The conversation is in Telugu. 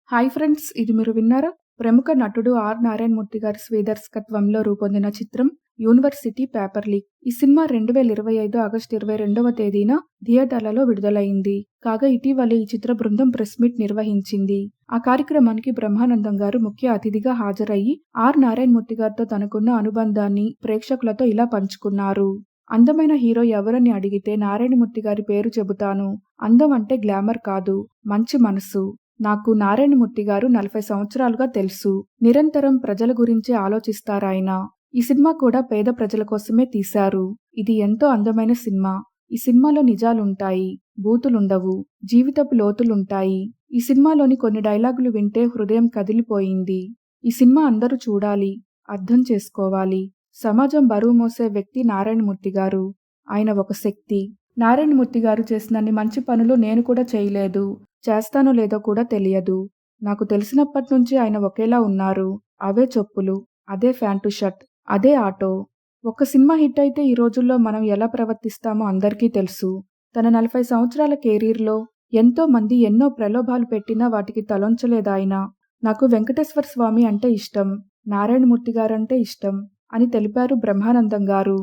Hi friends! ఇది మీరు విన్నారా? ప్రముఖ నటుడు ఆర్. నారాయణమూర్తి గారి స్వీయ దర్శకత్వంలో రూపొందిన చిత్రం 'యూనివర్సిటీ పేపర్ లీక్'. ఈ సినిమా 2025 ఆగస్టు 22వ తేదీన థియేటర్లలో విడుదలైంది. కాగా ఇటీవలే ఈ చిత్ర బృందం ప్రెస్ మీట్ నిర్వహించింది. ఆ కార్యక్రమానికి బ్రహ్మానందం గారు ముఖ్య అతిథిగా హాజరయ్యి ఆర్. నారాయణమూర్తి గారితో తనకున్న అనుబంధాన్ని ప్రేక్షకులతో ఇలా పంచుకున్నారు. అందమైన హీరో ఎవరని అడిగితే నారాయణమూర్తి గారి పేరు చెబుతాను. అందం అంటే గ్లామర్ కాదు, మంచి మనసు. నాకు నారాయణమూర్తి గారు 40 సంవత్సరాలుగా తెలుసు. నిరంతరం ప్రజల గురించే ఆలోచిస్తారాయన. ఈ సినిమా కూడా పేద ప్రజల కోసమే తీశారు. ఇది ఎంతో అందమైన సినిమా. ఈ సినిమాలో నిజాలుంటాయి, బూతులుండవు, జీవితపు లోతులుంటాయి. ఈ సినిమాలోని కొన్ని డైలాగులు వింటే హృదయం కదిలిపోయింది. ఈ సినిమా అందరూ చూడాలి, అర్థం చేసుకోవాలి. సమాజం బరువు మోసే వ్యక్తి నారాయణమూర్తి గారు. ఆయన ఒక శక్తి. నారాయణమూర్తి గారు చేసినన్ని మంచి పనులు నేను కూడా చేయలేదు. చేస్తానో లేదో కూడా తెలియదు. నాకు తెలిసినప్పటి నుంచి ఆయన ఒకేలా ఉన్నారు. అవే చెప్పులు, అదే ప్యాంటు షర్ట్, అదే ఆటో. ఒక్క సినిమా హిట్ అయితే ఈ రోజుల్లో మనం ఎలా ప్రవర్తిస్తామో అందరికీ తెలుసు. తన 40 సంవత్సరాల కెరీర్‌లో ఎంతో మంది ఎన్నో ప్రలోభాలు పెట్టినా వాటికి తలొంచలేదాయన. నాకు వెంకటేశ్వర స్వామి అంటే ఇష్టం, నారాయణమూర్తి గారంటే ఇష్టం అని తెలిపారు బ్రహ్మానందం గారు.